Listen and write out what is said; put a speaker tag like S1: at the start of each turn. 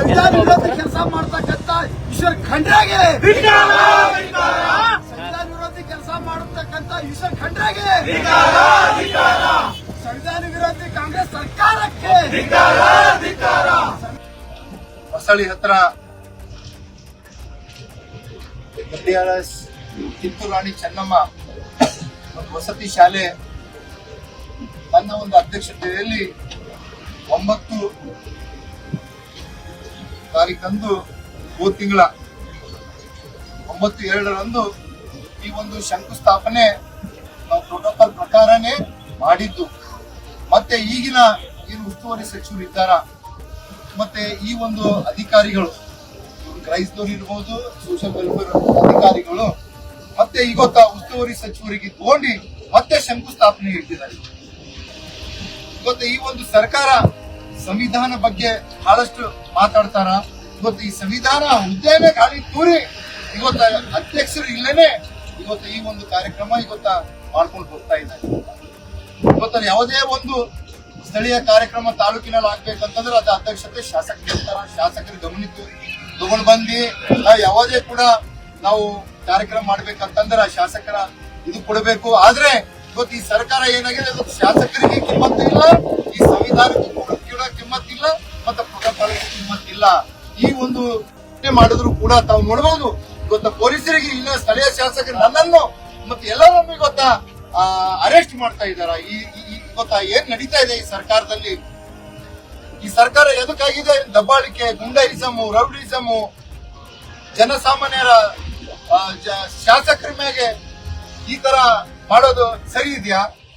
S1: ಸಂವಿಧಾನ ವಿರೋಧಿ ಕೆಲಸ ಮಾಡ್ತಕ್ಕಂತ ಈಶ್ವರ್ ಖಂಡ್ರೆಗೆ, ಸಂವಿಧಾನ ವಿರೋಧಿ ಕೆಲಸ ಮಾಡತಕ್ಕಂತ ಈಶ್ವರ್ ಖಂಡ್ರೆಗೆ, ಸಂವಿಧಾನ ವಿರೋಧಿ ಕಾಂಗ್ರೆಸ್ ಸರ್ಕಾರಕ್ಕೆ
S2: ಹೊಸಳ್ಳಿ ಹತ್ರ ಕಿತ್ತೂರು ರಾಣಿ ಚೆನ್ನಮ್ಮ ಒಂದು ವಸತಿ ಶಾಲೆ ತನ್ನ ಒಂದು ಅಧ್ಯಕ್ಷತೆಯಲ್ಲಿ 9 ತಾರೀಕಂದು ಹೋದ ತಿಂಗಳ 9/2 ಈ ಒಂದು ಶಂಕುಸ್ಥಾಪನೆ ನಾವು ಪ್ರೋಟೋಕಾಲ್ ಪ್ರಕಾರನೇ ಮಾಡಿದ್ದು. ಮತ್ತೆ ಈಗಿನ ಏನು ಉಸ್ತುವಾರಿ ಸಚಿವರು ಇದ್ದಾರ, ಮತ್ತೆ ಈ ಒಂದು ಅಧಿಕಾರಿಗಳು ಕ್ರೈಸ್ತರು ಇರ್ಬೋದು, ಸೋಷಿಯಲ್ ವೆಲ್ಫೇರ್ ಅಧಿಕಾರಿಗಳು ಮತ್ತೆ ಇವತ್ತ ಉಸ್ತುವಾರಿ ಸಚಿವರಿಗೆ ತಗೊಂಡು ಮತ್ತೆ ಶಂಕುಸ್ಥಾಪನೆ ಇಟ್ಟಿದ್ದಾರೆ. ಇವತ್ತು ಈ ಒಂದು ಸರ್ಕಾರ ಸಂವಿಧಾನ ಬಗ್ಗೆ ಬಹಳಷ್ಟು ಮಾತಾಡ್ತಾರ. ಇವತ್ತು ಈ ಸಂವಿಧಾನ ಹುದ್ದೆನೇ ಗಾಳಿ ತೂರಿ ಇವತ್ತ ಅಧ್ಯಕ್ಷರು ಇಲ್ಲೇನೆ ಇವತ್ತು ಈ ಒಂದು ಕಾರ್ಯಕ್ರಮ ಇವತ್ತ ಮಾಡ್ಕೊಂಡು ಹೋಗ್ತಾ ಇದ್ದಾರೆ. ಇವತ್ತ ಯಾವುದೇ ಒಂದು ಸ್ಥಳೀಯ ಕಾರ್ಯಕ್ರಮ ತಾಲೂಕಿನಲ್ಲಿ ಆಗ್ಬೇಕಂತಂದ್ರೆ ಅದು ಅಧ್ಯಕ್ಷತೆ ಶಾಸಕರು ಇರ್ತಾರ. ಶಾಸಕರು ಗಮನಿತು ತಗೊಂಡು ಬಂದು ಯಾವುದೇ ಕೂಡ ನಾವು ಕಾರ್ಯಕ್ರಮ ಮಾಡ್ಬೇಕಂತಂದ್ರೆ ಶಾಸಕರ ಇದು ಕೊಡಬೇಕು. ಆದ್ರೆ ಇವತ್ತು ಈ ಸರ್ಕಾರ ಏನಾಗಿದೆ, ಶಾಸಕರಿಗೆ ಕಿಮ್ಮತ್ತಿಲ್ಲ, ಈ ಸಂವಿಧಾನಕ್ಕೂ ಕೂಡ ಕಿಮ್ಮತ್ತಿಲ್ಲ, ಮತ್ತೆ ಪ್ರೋಟೋಕಾಲ್ಗೂ ಕಿಮ್ಮತ್ತಿಲ್ಲ. ಈ ಒಂದು ಮಾಡಿದ್ರು ಕೂಡ ತಾವು ನೋಡಬಹುದು ಇವತ್ತ ಪೊಲೀಸರಿಗೆ ಇಲ್ಲ ಸ್ಥಳೀಯ ಶಾಸಕರು ನನ್ನನ್ನು ಮತ್ತೆ ಎಲ್ಲರನ್ನು ಇವತ್ತ ಅರೆಸ್ಟ್ ಮಾಡ್ತಾ ಇದಾರ. ಇವತ್ತ ಏನ್ ನಡೀತಾ ಇದೆ ಈ ಸರ್ಕಾರದಲ್ಲಿ? ಈ ಸರ್ಕಾರ ಎದಕ್ಕಾಗಿದೆ? ದಬ್ಬಾಳಿಕೆ, ಗುಂಡಾಯಿಸಮು, ರೌಡಿಸಮು, ಜನಸಾಮಾನ್ಯರ ಶಾಸಕರ ಮೇಲೆ ಈ ತರ ಮಾಡೋದು ಸರಿ ಇದೆಯಾ?